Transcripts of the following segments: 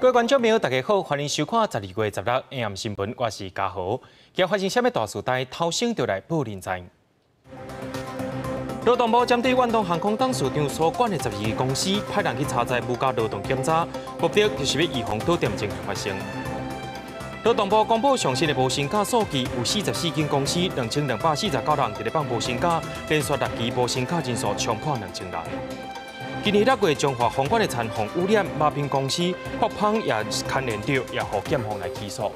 各位观众朋友，大家好，欢迎收看12月16日 AM 新闻，我是嘉豪。今发生什么大事？带头先就来报人知。劳动部针对远东航空董事长所管的12个公司，派人去查在无加劳动检查，目的就是要预防倒店情形发生。劳动部公布上新的无薪假数据，有44间公司2249人伫咧放无薪假，连续6期无薪假人数冲破2000人。今年6月，中华风管的残风污染麻品公司霍芳也牵连到，也互检方来起诉。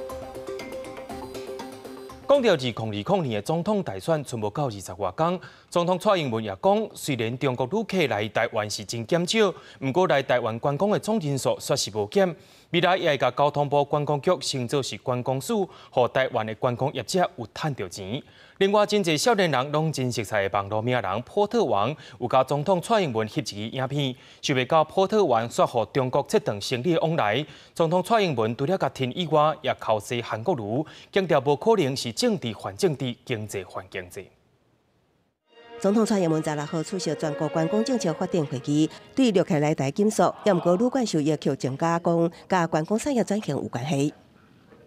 讲到2020年的总统大选，剩无到20外天，总统蔡英文也讲，虽然中国旅客来台湾是真减少，不过来台湾观光的总人数却是无减。未来也会甲交通部观光局升做是观光署，互台湾的观光业者有赚到钱。另外，真侪少年人拢真熟悉的网络名人波特王，有甲总统蔡英文翕一支影片，想要甲波特王说互中国切断生理往来。总统蔡英文除了甲听以外，也口说韩国瑜，强调无可能是政治换政治，经济换经济。总统蔡英文16号出席全国观光政策发展会议，对陆客来台禁塑，也毋过旅馆收益求增加讲，甲观光产业转型有关系。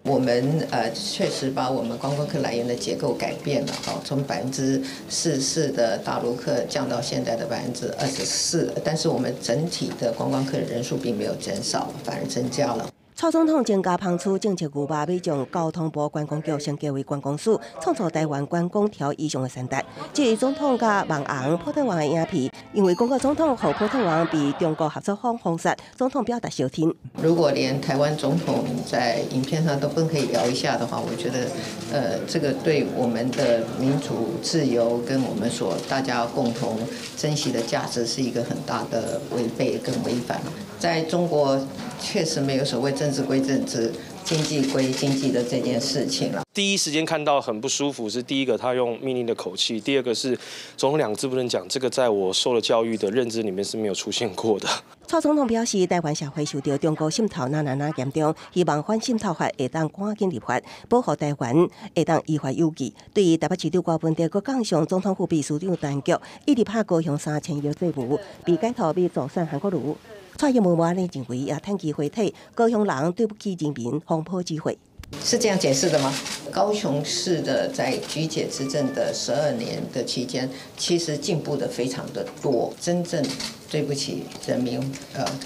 我们确实把我们观光客来源的结构改变了，从44%的大陆客降到现在的24%，但是我们整体的观光客人数并没有减少，反而增加了。蔡总统增加放出政策牛肉，要将交通部观光局升格为观光署，创造台湾观光条以上的standard。至于总统甲网红波特王的影片，因为中国总统和波特王被中国合作方封杀，总统表达小听。如果连台湾总统在影片上都不可以聊一下的话，我觉得这个对我们的民主自由跟我们所大家共同珍惜的价值是一个很大的违背跟违反。在中国确实没有所谓政治归政治、经济归经济的这件事情了。第一时间看到很不舒服，是第一个他用命令的口气，第二个是总统2字不能讲，这个在我受了教育的认知里面是没有出现过的。蔡总统表示，台湾社会受到中国渗透哪严重，希望反渗透法会当赶紧立法，保护台湾会当依法有据。对于台北市长郭文哲阁讲上总统府秘书长陈菊一直拍高雄3000亿债务，被改头被助选韩国瑜。蔡英文话呢认为也趁机回退，高雄人对不起人民，风波机会。是这样解释的吗？高雄市的在菊姐执政的12年的期间，其实进步的非常的多。真正对不起人民，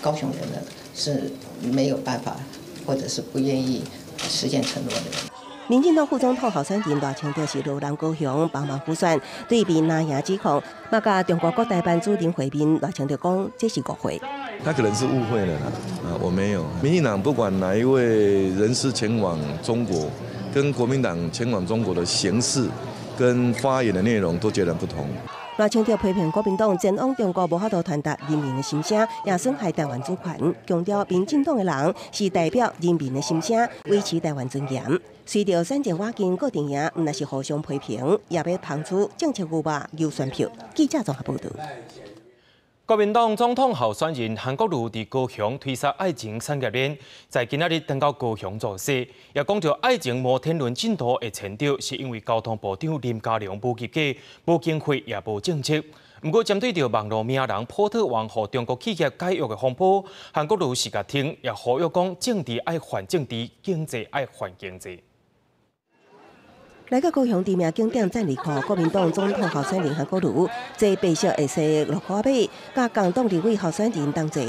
高雄人呢是没有办法，或者是不愿意实现承诺的人。民进党副总统候选人赖清德是路南高雄帮忙补选，对比拿赢指控，嘛甲中国国台办主任会面，赖清德讲这是误会。他可能是误会了啦，我没有。民进党不管哪一位人士前往中国，跟国民党前往中国的形式跟发言的内容都截然不同。赖清德批评国民党前往中国无法度传达人民的心声，也损害台湾主权，强调民进党的人是代表人民的心声，维持台湾尊严。随着3件瓦金各阵营，毋但是互相批评，也要捧出政策牛肉游选票。记者综合报道。国民党总统候选人韩国瑜伫高雄推出爱情产业链，在今仔日登到高雄造势，也讲到爱情摩天轮进度会前导，是因为交通部长林佳龙无及格、无经费也无政策。不过，针对着网络名人波特王和中国企业解约的风波，韩国瑜是甲听，也呼吁讲政治爱换政治，经济爱换经济。来到高雄知名景点赞礼课，国民党总统候选人韩国瑜坐白色的6块马，甲共党立委候选人同坐，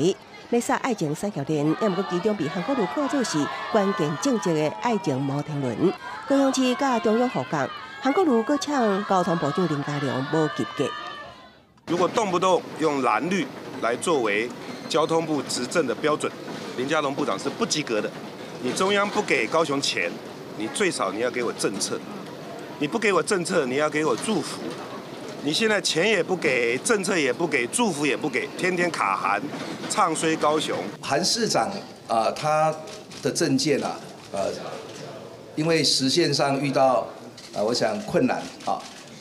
要杀爱情3条链，也毋过其中被韩国瑜看作是关键政绩的爱情摩天轮。高雄市甲中央互讲，韩国瑜阁呛交通部长林佳龙无及格。如果动不动用蓝绿来作为交通部执政的标准，林佳龙部长是不及格的。你中央不给高雄钱，你最少你要给我政策。你不给我政策，你要给我祝福。你现在钱也不给，政策也不给，祝福也不给，天天卡韩，唱衰高雄。韩市长他的政见因为实现上遇到我想困难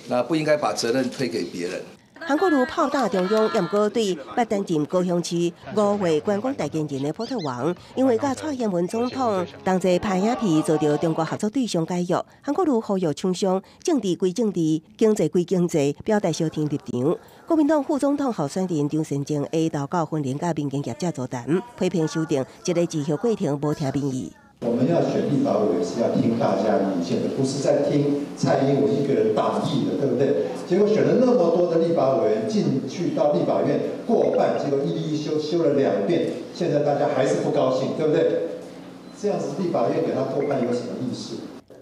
那不应该把责任推给别人。韩国瑜炮打中央，也毋过对不担任高雄市5月观光代言人的波特王，因为甲蔡英文总统同齐拍影片，遭到中国合作对象解约。韩国瑜呼吁厂商政治归政治，经济归经济，表达小天立场。国民党副总统候选人张善政下昼到婚联甲民间业者座谈，批评修订一个绩效过程无听民意。我们要选立法委员是要听大家意见的，不是在听蔡英文一个人打屁的，对不对？结果选了那么多的立法委员进去到立法院过半，结果一例一修修了2遍，现在大家还是不高兴，对不对？这样子立法院给他过半有什么意思？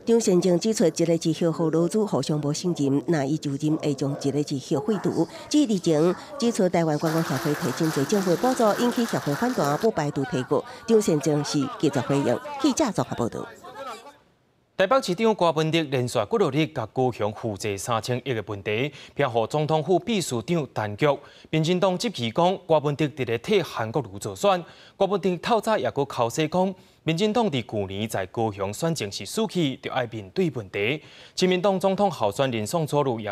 张善政指出，一个绩效和劳资互相无信任，那伊就任会将一个绩效废除。至于前指出台湾观光协会提真侪政府补助，引起协会反弹，不排除退过。张善政是继续回应。记者综合报道。台北市长郭文哲连续几日甲高雄负债3000亿的问题，偏互总统府秘书长陈菊。民进党执旗讲，郭文哲伫咧替韩国瑜做选。郭文哲透早也阁口说讲，民进党伫去年在高雄选情是输去，就要面对问题。亲民党总统候选人宋楚瑜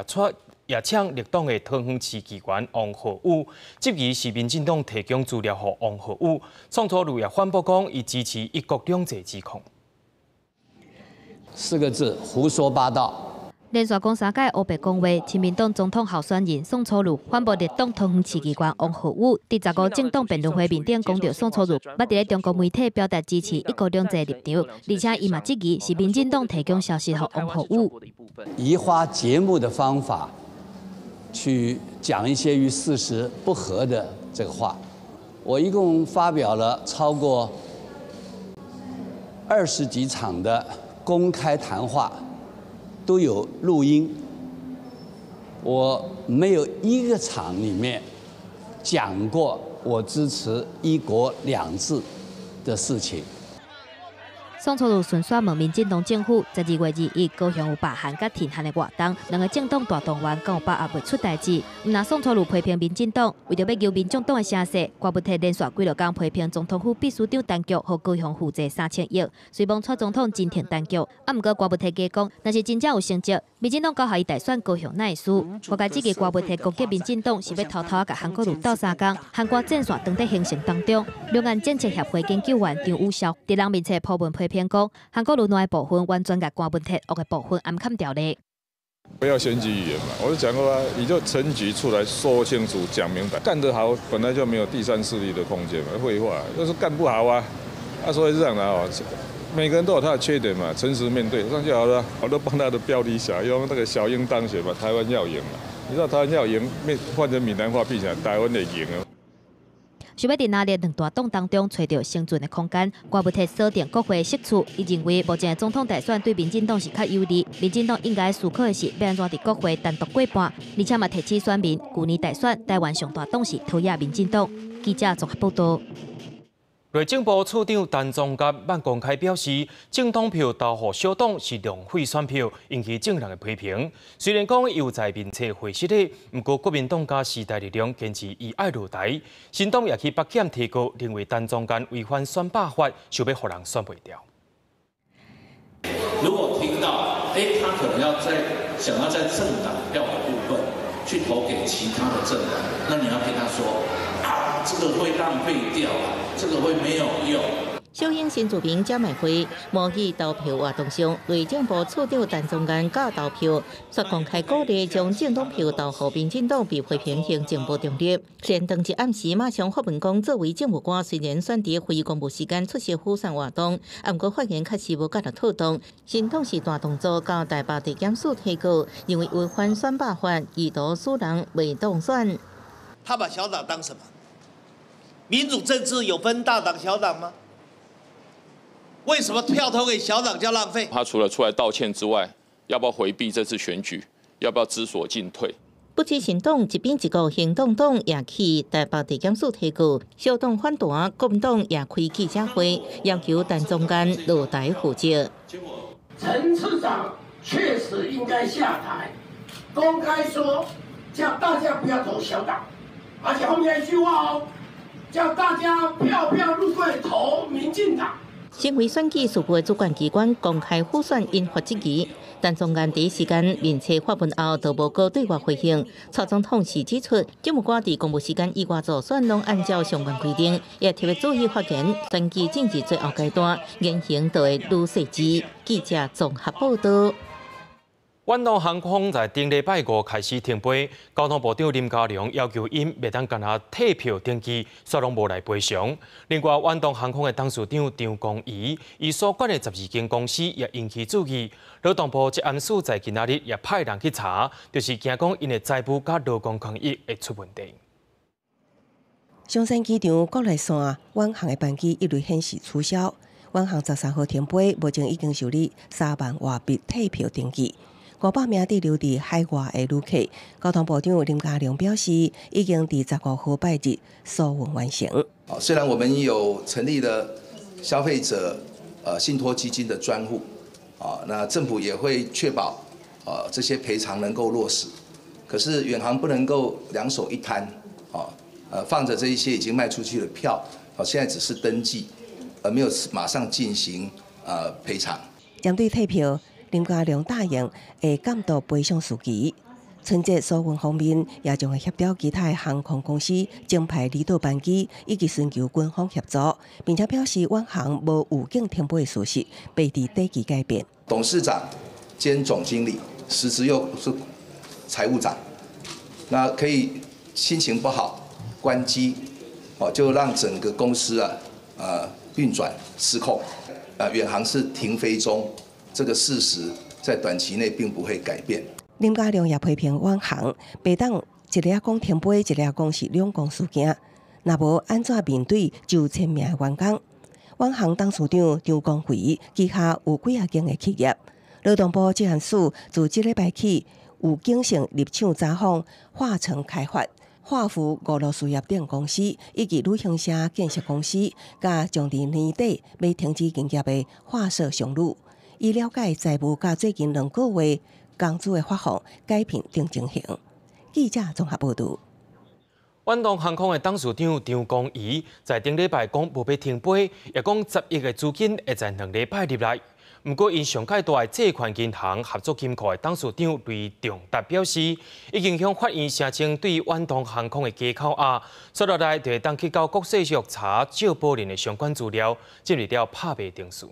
也抢绿党的桃园市议员王浩宇，质疑是民进党提供资料予王浩宇。宋楚瑜也反驳讲，伊支持一国两制指控。4个字：胡说八道。连续讲3届黑白讲话，亲民党总统候选人宋楚瑜反驳绿党桃园市议员王浩宇，伫15政党辩论会面顶讲到宋楚瑜捌伫咧中国媒体表达支持一国两制立场，而且伊嘛质疑是民进党提供消息予王浩宇。移花接木的方法，去讲一些与事实不合的这个话。我一共发表了超过20几场的公开谈话，都有录音。我没有一个场里面讲过我支持一国两制的事情。宋楚瑜顺续问民进党政府，12月2日高雄有罢韩甲停韩的活动，2个政党大动员，敢有把握袂出代志？毋但宋楚瑜批评民进党，为着要求民众党的声势，郭文哲连续几日天批评总统府秘书长陈菊和高雄负债3000亿，虽望蔡总统真挺陈菊，毋过郭文哲加讲，若是真正有成绩，民进党搞下伊大选高雄哪会输？外界质疑郭文哲攻击民进党是要偷偷甲韩国瑜斗3工，韩国战线当在形成当中。两岸政策协会研究员张武孝伫人面册铺文批评讲，韩国瑜内部分完全甲郭文哲恶的部分暗砍掉咧。不要选举语言嘛，我就讲过啊，你就陈局出来说清楚、讲明白，干得好本来就没有第三势力的空间嘛，废话，就是干不好啊，所以是这样的啊，每个人都有他的缺点嘛，诚实面对，这样就好了。我都帮他的标题下，用那个小英当选嘛，台湾要赢嘛，你知道台湾要赢，换成闽南话变成台湾的赢啊。想要伫哪里两大党当中找到生存的空间，郭文哲锁定国会的失处。伊认为目前的总统大选对民进党是较有利，民进党应该思考的是要安怎伫国会单独过半，而且嘛提醒选民，去年大选台湾上大党是讨厌民进党。记者综合报道。内政部处长陈宗甲慢公开表示，政党票投予小党是浪费选票，引起众人的批评。虽然讲有在面册会实的，不过国民党甲时代力量坚持伊爱落台。新党也去北检提告，认为陈宗甲违反选罢法，想要互人选袂掉。如果听到，他可能想要在政党票的部分去投给其他的政党，那你要跟他说。这个会浪费掉，这个会没有用。小英新住民招卖会模拟投票活动上，内政部处长陈宗甲假投票，说公开鼓励将政党票投予民进党，被批评行政不中立。前当日暗时马上发文讲，作为政务官，虽然选伫非公务时间出席疏散活动，不过发言确实无甲人妥当。新党是大动作，到台北地检署提告，因为违反选罢法，意图使人未当选。他把小党当什么？民主政治有分大党小党吗？为什么票投给小党叫浪费？他除了出来道歉之外，要不要回避这次选举？要不要知所进退？不止新党，一边一个行动党也去台北地检署提告，小党反弹，国民党也开记者会，要求陈宗甲落台负责。陈市长确实应该下台，公开说，叫大家不要投小党，而且后面一句话哦。叫大家票票入柜投民进党。身为选举事务的主管机关公开复选因法质疑，但中间第一时间面册发文后，都无过对外回应。蔡总统是指出，政务官伫公务时间以外做选，拢按照相关规定，也特别注意发言，选举政治最后阶段言行就会愈细致。记者综合报道。远东航空在顶礼拜五开始停飞，交通部长林佳龙要求因袂当干下退票登记，煞拢无来赔偿。另外，远东航空的董事长张光仪，伊所管的12间公司也引起注意。劳动部职安署在今仔日也派人去查，就是惊讲因的财务甲劳工权益会出问题。松山机场国内线远航的班机一律显示取消，远航13号停飞，目前已经受理3万外币退票登记。500名滞留伫海外的旅客，交通部长林佳龙表示，已经伫15号拜日疏运完成。虽然我们有成立了消费者信托基金的专户，那政府也会确保这些赔偿能够落实。可是远航不能够两手一摊，放着这一些已经卖出去的票，现在只是登记，而没有马上进行赔偿。针对退票，林佳龙答应会监督赔偿事宜。春节疏运方面，也将会协调其他航空公司增派离岛班机，以及寻求军方协助，并且表示远航无预警停飞的事实，被伫短期改变。董事长兼总经理，实质又是财务长，那可以心情不好关机，就让整个公司运转失控。远航是停飞中。这个事实在短期内并不会改变。林佳龙也批评远航，袂当一个讲停飞，一个讲是两公事件，若无安怎面对9000名的员工？远航董事长张光辉旗下有几啊间的企业，劳动部职安署自即礼拜起有警性入场查访华城开发、华福娱乐事业等公司以及旅行社建设公司，甲将伫年底要停止营业的华社商旅。以了解财务甲最近2个月工资的发放改变等情形。记者综合报道。远东航空的董事长张光仪在顶礼拜讲无要停飞，也讲10亿的资金会在2礼拜入来。不过，因上届大的借款银行合作金库的董事长雷仲达表示，已经向法院申请对远东航空的假扣押，接落来就会当去到国税局查借保人的相关资料，进入了拍卖定数。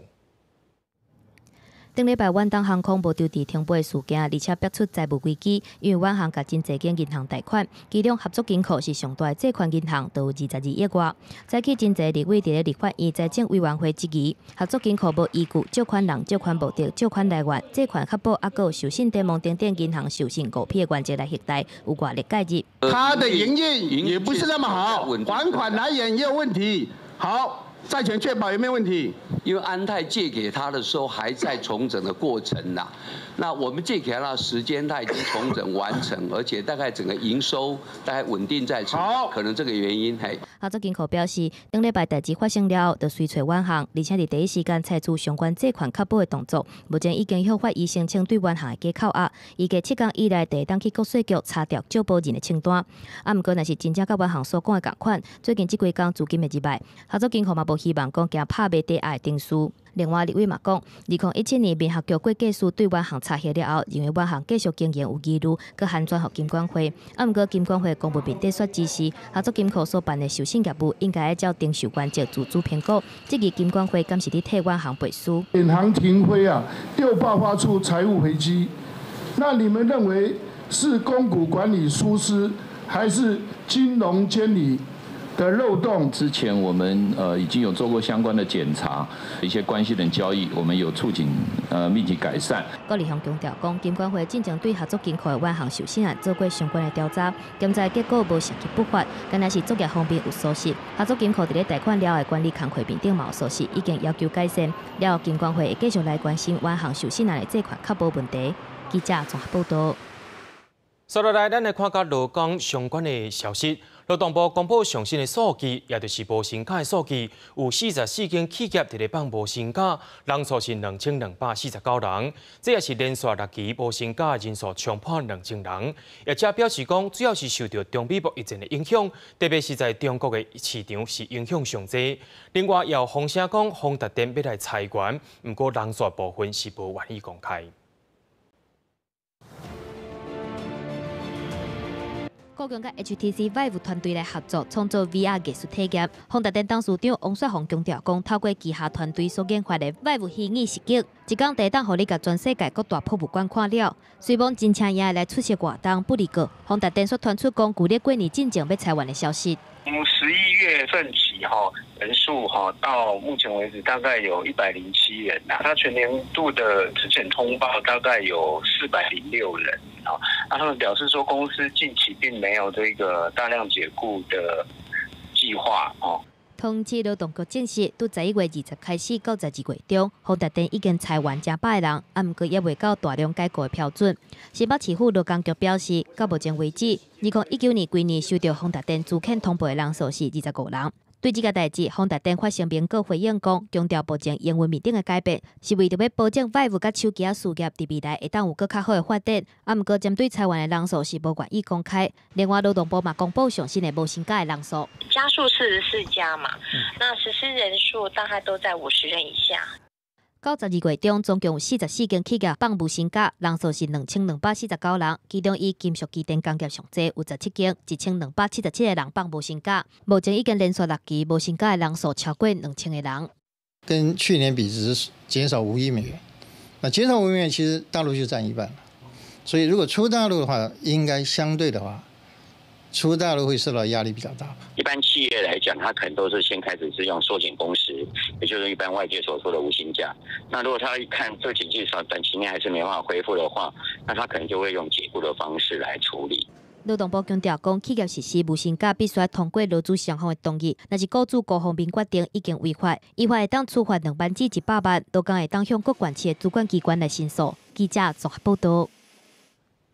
顶礼拜，远东航空无丢伫停飞事件，而且逼出财务危机，因为远航甲真侪间银行贷款，其中合作金库是上大的借款银行，都有22亿外。早起真侪立委伫咧立法院财政委员会质疑，合作金库无依据借款人、借款目的、借款来源、借款确保，还有授信电网等等银行授信误批的原则来核贷，有外力介入。他的营运也不是那么好，还款来源也有问题。好。债权确保有没有问题？因为安泰借给他的时候还在重整的过程呐，那我们借给他的时间他已经重整完成，而且大概整个营收大概稳定在此，可能这个原因嘿。合作金库表示，顶礼拜代志发生了后，就随找远航，而且伫第一时间采取相关借款确保的动作。目前已经向法院申请对远航的假扣押，预计7天以内就会当去国税局查掉借保人的清单。不过，若是真正甲远航所讲的同款，最近这几天资金的入来，合作金库嘛无希望讲惊拍卖抵押的定数。另外，立委嘛讲，2017年民合局会计师对远航查核了后，认为远航继续经营有疑虑，佮函转予金管会。不过金管会公布面底说指示，合作金库所办的授信业务应该要照定受原则自主评估。这个金管会敢是伫替远航背书？远航停飞又爆发出财务危机，那你们认为是公股管理疏失，还是金融监理的漏洞？之前我们已经有做过相关的检查，一些关系人交易，我们有促进密集改善。郭立雄强调讲，金管会进前对合作金库的远航授信案做过相关的调查，检查结果无涉及不法，敢若是作业方面有疏失。合作金库伫咧贷款了的管理工作面顶嘛有疏失，已经要求改善。了后金管会会继续来关心远航授信案的借款确保问题。记者综合报道。接落来，咱来看甲劳工相关的消息。劳动部公布上新的数据，也就是无薪假的数据，有44间企业伫咧放无薪假，人数是2249人，这也是连续6期无薪假的人数冲破2000人。业者表示讲，主要是受到中美贸疫战的影响，特别是在中国的市场是影响上济。另外，也有风声讲，宏达电要来裁员，不过人数部分是无愿意公开。高雄甲 HTC Vive 团队来合作创作 VR 艺术体验。宏达电董事长王雪红强调讲，透过旗下团队所研发的 Vive 虚拟实境，一讲地当互你甲全世界各大博物馆看了。虽望真正也会来出席活动，不离过。宏达电所传出讲，旧历过年进前要裁员的消息。11月份起人数到目前为止大概有107人呐，它全年度的之前通报大概有406人他们表示说公司近期并没有这个大量解雇的计划通知劳动局证实，从11月20开始到12月中，宏达电已经裁员100个人，不过也未到大量解雇的标准。新北市府劳工局表示，到目前为止，2019年规年收到宏达电资遣通报的人数是25人。对这个代志，宏达电发声明告回应讲，强调目前营运面顶的改变，是为着要保证 Vive 甲手机事业伫未来会当有更较好的发展。不过针对裁员的人数是无愿意公开。另外，劳动部嘛公布上新的无薪假的人数，家数44家嘛，那实施人数大概都在50人以下。到12月中，总共有44间企业放无薪假，人数是2249人，其中以金属机电工业上济，有17间，1277个人放无薪假。目前已经连续6期无薪假的人数超过2000个人。跟去年比，只是减少5亿美元。那减少5亿美元，其实大陆就占一半了。所以如果出大陆的话，应该相对的话，出大陆会受到压力比较大。一般企业来讲，它可能都是先开始是用缩减工时，也就是一般外界所说的无薪假。那如果他一看这个经济上短期内还是没办法恢复的话，那他可能就会用解雇的方式来处理。劳动部强调，讲企业实施无薪假必须要通过劳资双方的同意，若是雇主各方面决定已经违法，依法会当处罚2万至100万，劳工会当向各管区的主管机关来申诉。记者综合报道。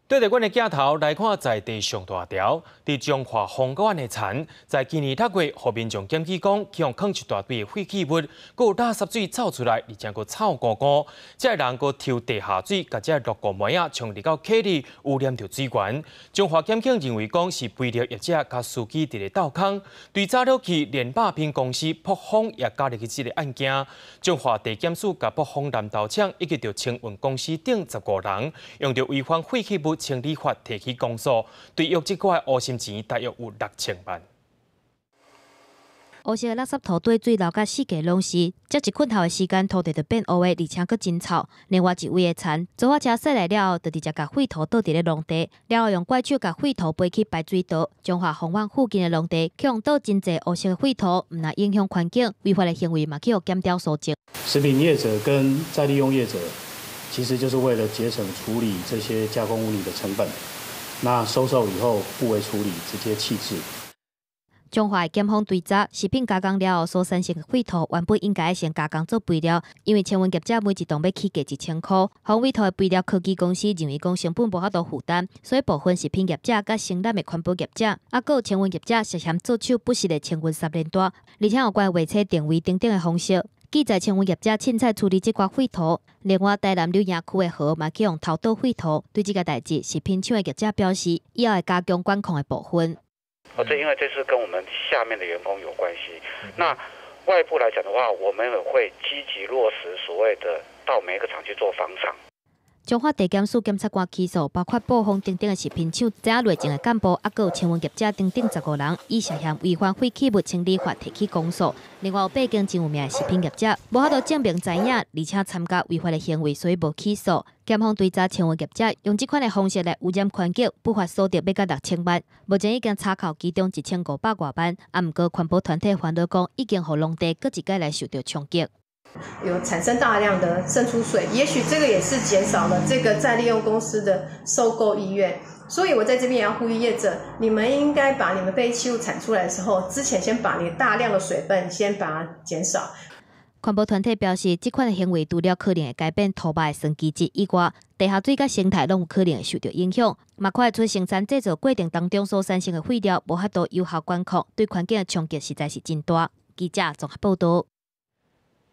对着阮的镜头来看，在地上大条，伫彰化丰高湾的田，在今年6月，互民众检举讲，去用放一大堆的废弃物，佮有垃圾水臭出来，而且佮臭糊糊。这人佮抽地下水，甲这绿固梅啊，冲入到溪里，污染着水源。彰化检警认为讲是肥料业者甲司机伫咧斗空，对早了去连霸品公司卜蜂也加入去这个案件。彰化地检署甲卜蜂南投厂以及着清运公司等15人，用着违反废弃物清理法提起公诉，对约这块乌心钱大约有6000万。乌色的垃圾土堆水流甲四界拢是，这一困头的时间，土地就变乌的，而且佫真臭。另外一位的田，造化车驶来了后，就直接甲废土倒伫咧农地，然后用怪手甲废土背去排水道。彰化丰湾附近的农地，去用倒真侪乌色的废土，唔但影响环境，违法的行为嘛去予检调搜证。食品业者跟再利用业者。其实就是为了节省处理这些加工污泥的成本，那收受以后不为处理，直接弃置。彰化检方追查，食品加工了后所产生的废土，原本应该先加工做肥料，因为清运业者每一吨要起价1000块，防废土的肥料科技公司认为讲成本无法度负担，所以部分食品业者甲生产的环保业者，佮有清运业者涉嫌做手不实的清运3连单，而且有关画册定位等等的方式。记载清运业者凊彩处理这块废土，另外台南柳营区的河嘛去用偷倒废土。对这个代志，食品厂的业者表示，以后会加强管控的部分。这因为这是跟我们下面的员工有关系。那外部来讲的话，我们也会积极落实所谓的到每个厂去做访厂。彰化地检署检察官起诉包括暴风等等的食品厂这类型的干部，还有清运业者等等15人，以涉嫌违反废弃物清理法提起公诉。另外有8间真有名的食品业者，无法度证明知影，而且参加违法的行为，所以无起诉。检方追查清运业者用这款的方式来污染环境，不法所得要到6000万。目前已经查扣其中1500多万，不过环保团体反对讲，已经互农地各一届来受到冲击。有产生大量的渗出水，也许这个也是减少了这个再利用公司的收购意愿。所以我在这边也要呼吁业者，你们应该把你们废弃物产出来的时候，之前先把你大量的水分先把它减少。环保团体表示，这款行为除了可能会改变土地的生机质以外，地下水甲生态拢有可能会受到影响。嘛，看得出生产制造过程当中所产生的废料无法度有效管控，对环境的冲击实在是真大。记者综合报道。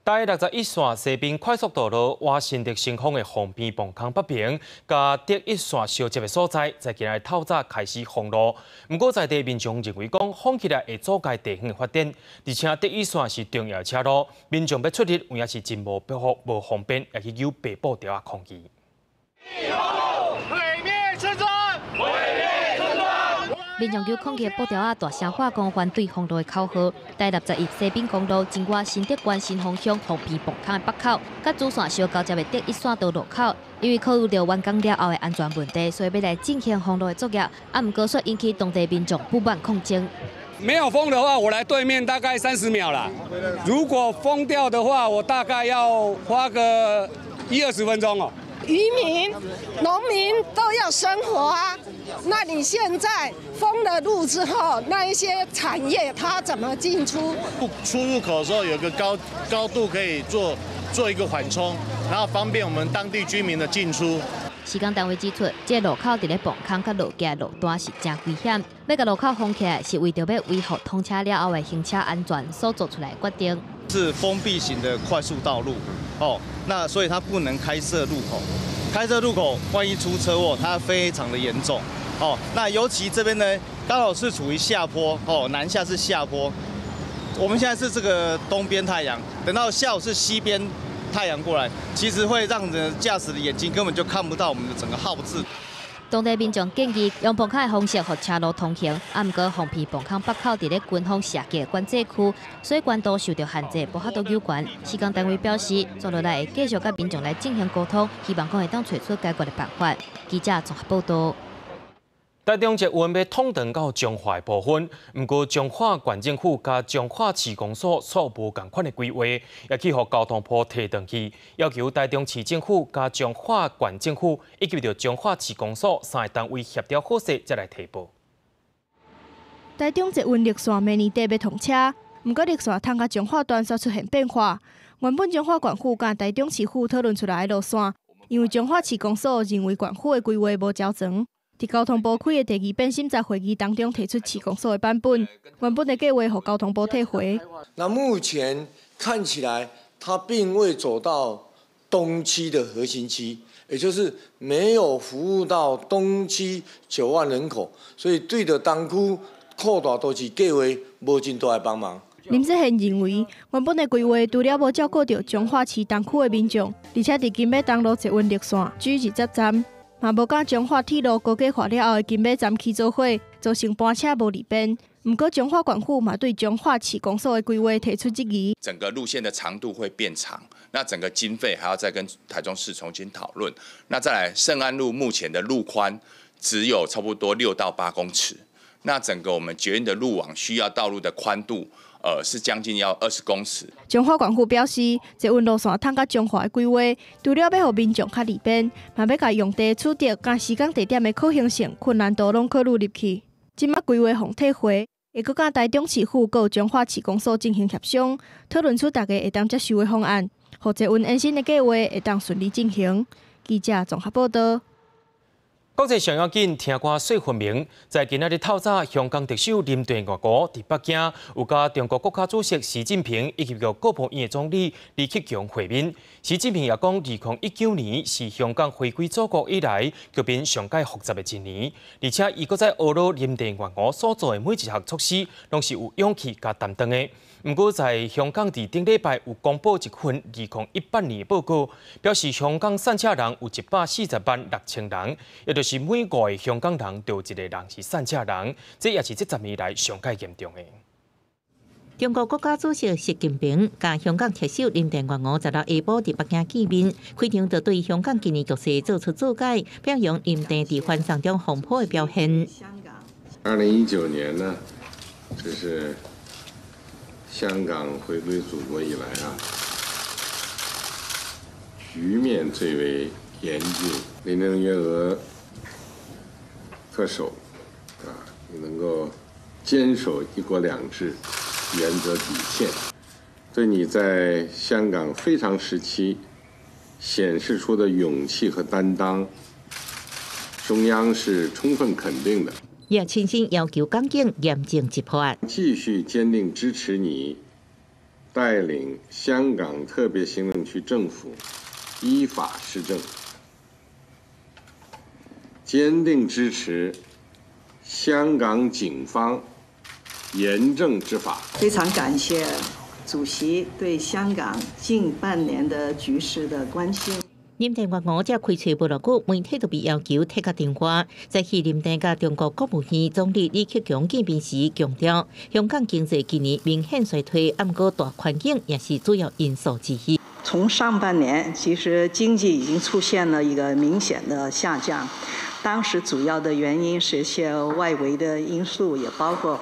第61线西滨快速道路挖新竹新丰的洪边磅坑北边，甲第1线相接的所在，在今日透早开始封路。不过在地民众认为讲，封起来会阻碍地方的发展，而且第1线是重要车路，民众要出入有影是真无方便，也去有白布条抗议。民众有抗议布条大声喊讲反对封路的口号。第61西滨公路经过新竹县新丰乡洪边磅坑的北口，甲主线相交接的第1线道路口，因为考虑到完工了后的安全问题，所以要来进行封路的作业。啊，不过却引起当地民众不满抗争。没有封的话，我来对面大概30秒啦。如果封掉的话，我大概要花个20分钟哦。渔民、农民都要生活啊。那你现在封了路之后，那一些产业它怎么进出？出入口的时候有个高度可以做一个缓冲，然后方便我们当地居民的进出。施工单位指出，这路口伫咧磅坑甲路架路段是真危险，要甲路口封起来是为着要维护通车了后的行车安全所做出来的决定。是封闭型的快速道路哦，那所以它不能开设路口，开设路口万一出车祸，它非常的严重哦。那尤其这边呢，刚好是处于下坡哦，南下是下坡，我们现在是这个东边太阳，等到下午是西边太阳过来，其实会让人驾驶的眼睛根本就看不到我们的整个号志。当地民众建议用磅坑的方式让车路通行，啊，不过洪边磅坑北口伫咧军方设计的管制区，所以管道受到限制，无法度有关。施工单位表示，接落来会继续甲民众来进行沟通，希望讲会当找出解决的办法。记者综合报道。台中捷运要通长到彰化的部分，不过彰化县政府甲彰化市公所所无共款的规划，也去互交通部提回去，要求台中市政府甲彰化县政府以及着彰化市公所3个单位协调好势，再来提报。台中捷运绿线明年底要通车，不过绿线通甲彰化段却出现变化。原本彰化县府甲台中市府讨论出来的路线，因为彰化市公所认为县府的规划无照全。伫交通部开的第2遍审查会议当中，提出市公所的版本，原本的计划予交通部退回。那目前看起来，它并未走到东区的核心区，也就是没有服务到东区9万人口，所以对着东区扩大都市计划无真大的帮忙。林世贤认为，原本的规划除了无照顾到彰化市东区的民众，而且伫金马东路捷运绿线 G20站。嘛无甲彰化铁路高架化了后的金马站起做伙，造成班车无利便。不过彰化县府嘛对彰化市公所的规划提出质疑。整个路线的长度会变长，那整个经费还要再跟台中市重新讨论。那再来，圣安路目前的路宽只有差不多6到8公尺，那整个我们捷运的路网需要道路的宽度。是将近要20公尺。彰化县府表示，捷运路线通甲彰化的规划，除了要让民众较利便，嘛要甲用地取得甲时间地点的可行性、困难度拢考虑入去。即马规划互退回，会阁甲台中市府、佮彰化市公所进行协商，讨论出大家会当接受的方案，互捷运延伸的计划会当顺利进行。记者综合报道。国际上要紧，听歌说分明。在今仔日透早，香港特首林郑月娥伫北京有甲中国国家主席习近平以及个国务院总理李克强会面。习近平也讲，2019年是香港回归祖国以来局面上界复杂的一年，而且伊阁在懊恼林郑月娥所做的每一项措施，拢是有勇气甲担当的。不过，在香港伫顶礼拜有公布一份2018年的报告，表示香港散车人有140万6千人，也就是每5个香港人就有1个人是散车人，这也是这10年来上界严重的。中国国家主席习近平甲香港特首林郑月娥16日下晡伫北京见面，开场就对香港今年局势做出注解，表扬林郑伫反送中风波的表现。2019年呢，这是香港回归祖国以来局面最为严峻。林郑月娥特首能够坚守1国2制原则底线，对你在香港非常时期显示出的勇气和担当，中央是充分肯定的。也亲身要求港警严正执法，继续坚定支持你带领香港特别行政区政府依法施政，坚定支持香港警方严正执法。非常感谢主席对香港近半年的局势的关心。林郑月娥则开催不落局，媒体都被要求贴个电话。在去林郑甲中国国务院总理李克强见面时强调，香港经济今年明显衰退，不过大环境也是主要因素之一。从上半年，其实经济已经出现了一个明显的下降，当时主要的原因是一些外围的因素，也包括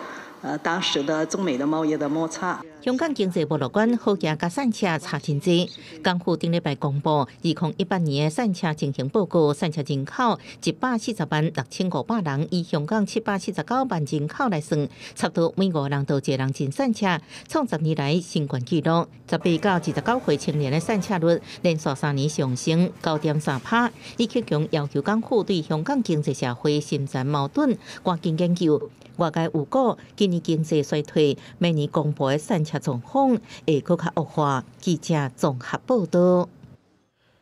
当时的中美的贸易的摩擦。香港经济博物馆好行甲散车差真济。港府顶礼拜公布2018年的散车情形报告，散车人口140万6500人，以香港749万人口来算，差不多每5人都1人进散车，创10年来新高纪录。18到29岁青年的散车率连续3年上升9.3%。李克强要求港府对香港经济社会深层矛盾赶紧研究。外界有估今年经济衰退，明年公布的散车状况会更加恶化。记者综合报道。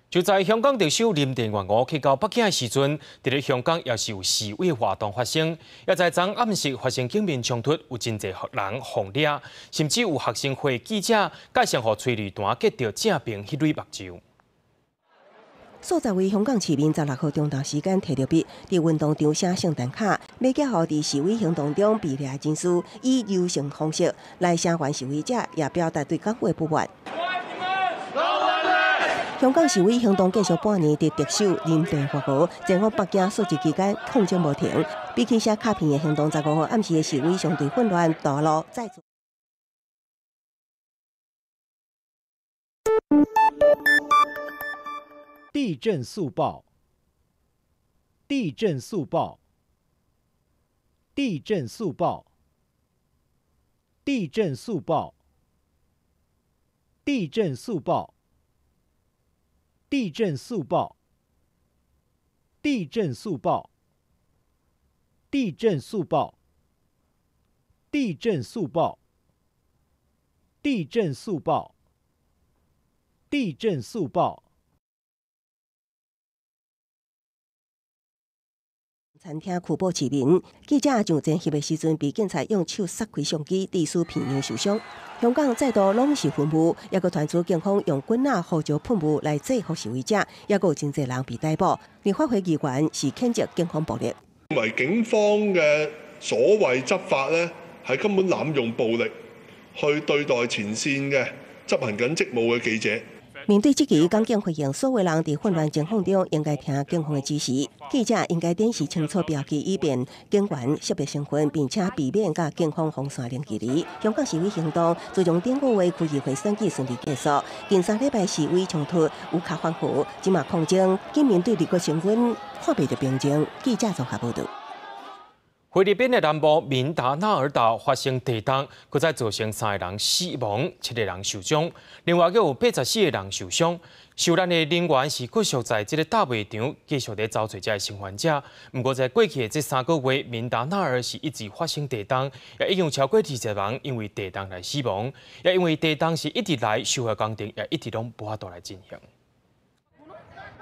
就在香港特首林郑月娥去到北京的时阵，伫咧香港也是有示威活动发生，也在昨暗时发生警民冲突，有真侪人红抓，甚至有学生会记者介绍互催泪弹结着正面迄类目睭。数十位香港市民16号中昼时间摕着笔，伫运动场写圣诞卡，要寄予伫示威行动中被掠的人士，以邮信方式来声援示威者，也表达对港府的不满。香港示威行动继续半年，伫特首林郑月娥前往北京数日期间抗争无停，比起写卡片的行动，15号暗时的示威相对混乱，道路再次。地震速报！地震速报！地震速报！地震速报！地震速报！地震速报！地震速报！地震速报！地震速报！地震速报！地震速报！餐厅拘捕市民，记者上前翕的时阵，被警察用手塞开相机，致使片面受伤。香港再度拢是愤雾，也个传出警方用棍仔、胡椒喷雾来制服示威者，也有真侪人被逮捕。立法会议員是譴責警方暴力，認為警方嘅所謂執法呢，係根本濫用暴力去對待前線嘅執行緊職務嘅記者。面對這期港警回應，所有人在混亂情況中應該聽警方的指示，記者應該展示清楚標記，以便警員識別身份，並且避免甲警方防線零距離。香港示威行動自從頂個月區議會選舉順利結束，近3禮拜示威衝突有較緩和，即馬抗爭竟面對立國成軍看不到平靜。記者綜合報道。菲律賓的南部明達納爾島發生地震，佮再造成3個人死亡，7個人受傷，另外有84個人受傷。受難的人員是繼續在這個大賣場繼續在找找這生還者。不過在過去的這3個月，明達納爾是一直發生地震，也已經超過20人因為地震來死亡，也因為地震是一直來修復工程，也一直攏無法度來進行。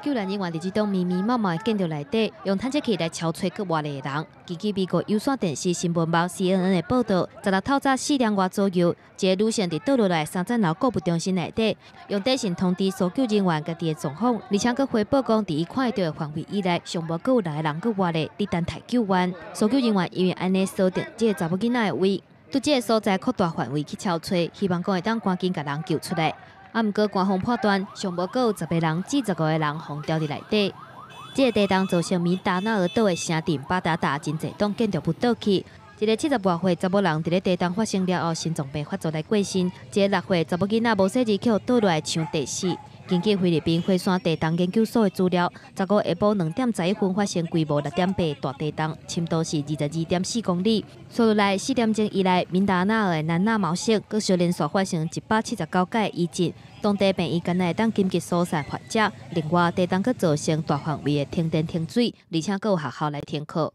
救援人員佇這棟密密麻麻的建築內底，用探測器來超找閣活的人。根據美國有線電視新聞網 CNN 的報道，16透早4點外左右，一個女性佇倒落來3層樓購物中心內底，用電信通知搜救人員家己的狀況，而且閣回報講，佇伊看到的範圍以內，尚無閣有來人閣活的，你等待救援。搜救人員因為安尼鎖定這個查某囡仔的位，對這個所在擴大範圍去超找，希望講會當趕緊甲人救出來。毋過官方判斷，尚無閣有10個人至15個人紅掉佇內底。這個地震造成明達納爾島的城鎮巴達達真濟棟建築物倒去。一個70多歲查某人佇咧地震發生了後，心臟病發作來過身。一個6歲查某囡仔無細字口倒落來搶地死。根据菲律宾火山地动研究所的资料，15下晡2点11分发生规模6.8大地动，深度是22.4公里。所入来4点钟以来，民达纳的南纳毛省各小连续发生179届余震，当地病院间会当紧急疏散患者。另外，地动阁造成大范围的停电停水，而且阁有学校来停课。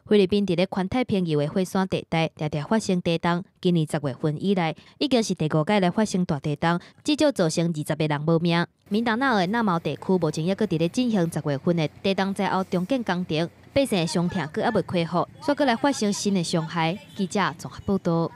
菲律宾伫咧环太平洋的火山地带常常发生地动，今年10月份以来，已经是第5届来发生大地动，至少造成20个人无命。民达纳的纳毛地区目前还阁伫咧进行10月份的地动灾后重建工程，百姓的伤痛阁还未恢复，所以阁来发生新的伤害。记者综合报道。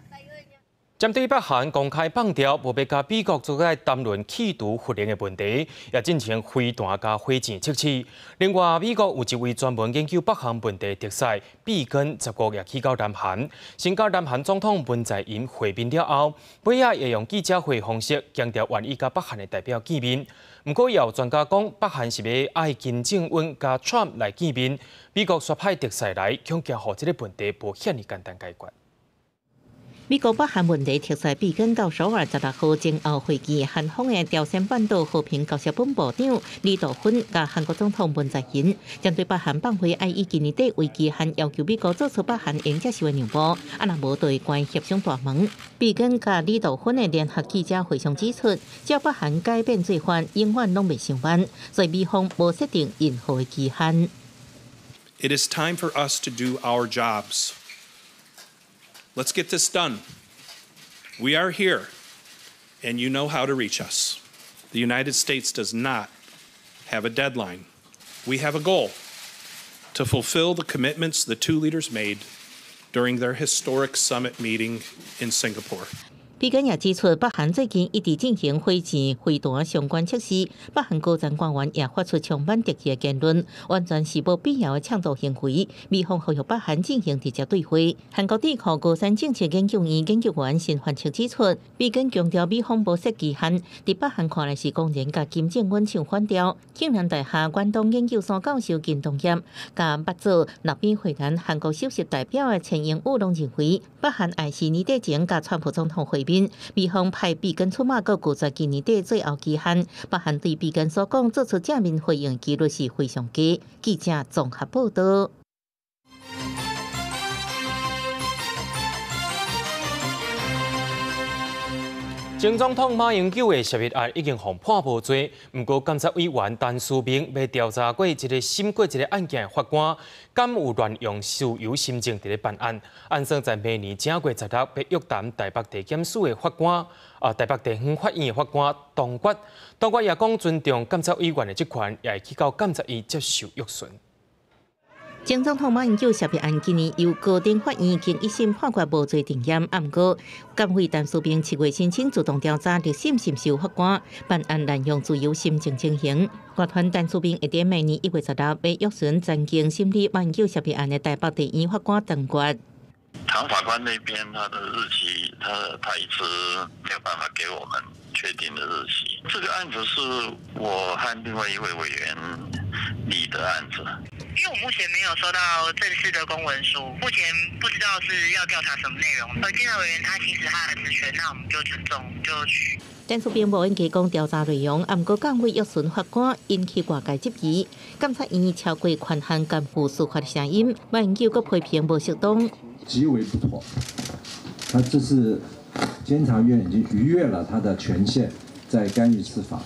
针对北韩公开放掉无要甲美国做在谈论企图核能的问题，也进行飞弹加火箭测试。另外，美国有一位专门研究北韩问题的特使毕根10月也去到南韩，先甲南韩总统文在寅会面了后，尾仔也用记者会方式强调愿意甲北韩的代表见面。不过，也有专家讲，北韩是要爱金正恩加 Trump 来见面，美国率派特使来，恐惊互这个问题无遐尼简单解决。美国北韩问题特使毕根到首尔16号前后会见韩方的朝鲜半岛和平交涉本部长李道勋甲韩国总统文在寅，针对北韩放火以今年底为期限，要求美国做出北韩应接受的让步，啊若无对关协商大门。毕根甲李道勋的联合记者会上指出，只要北韩改变做法，永远拢未上班，所以美方无设定任何的期限。It is time for us to do our jobs. Let's get this done. We are here, and you know how to reach us. The United States does not have a deadline. We have a goal to fulfill the commitments the two leaders made during their historic summit meeting in Singapore. 毕根也指出，北韩最近一直进行火箭、飞弹相关测试，北韩高层官员也发出充满敌意的言论，完全是无必要的抢夺行为。美方呼吁北韩进行直接对话。韩国智库高山政策研究院研究员陈焕彻指出，毕根强调美方无设期限，伫北韩看来是公然甲金正恩唱反调。庆南大学远东研究所教授金东业甲捌做六边会谈韩国首席代表的陈英武拢认为，北韩爱是年底前甲川普总统会。美方派毕根出马，搁拒绝今年底最后期限。北韩对毕根所讲做出正面回应，几率是非常低。记者综合报道。前总统马英九的涉入案已经被判无罪，不过监察委员陈书明要调查过一个审过一个案件的法官，敢有乱用事由心证伫咧办案？按算在明年正月16日被约谈台北地检署的法官，台北地方法院的法官董决也讲尊重监察委员的职权，也会去到监察院接受约讯。前总统马英九涉入案今年由高等法院经一审判决无罪定验，不过监委陈书明7月申请自动调查立审是否法官办案滥用自由心证情形。法团陈书明会在明年1月16日被约询曾经审理马英九涉入案的台北地院法官董决。唐法官那边他的日期，他一直没有办法给我们确定的日期。这个案子是我和另外一位委员拟的案子。因为我目前没有收到正式的公文书，目前不知道是要调查什么内容。监察委员他行使他的职权，那我们就尊重，就去。陈书明无应提供调查内容，不过监委约询法官引起外界质疑。监察院超过权限监护司法的声音，马英九阁批评无适当，极为不妥。他这是监察院已经逾越了他的权限，在干预司法。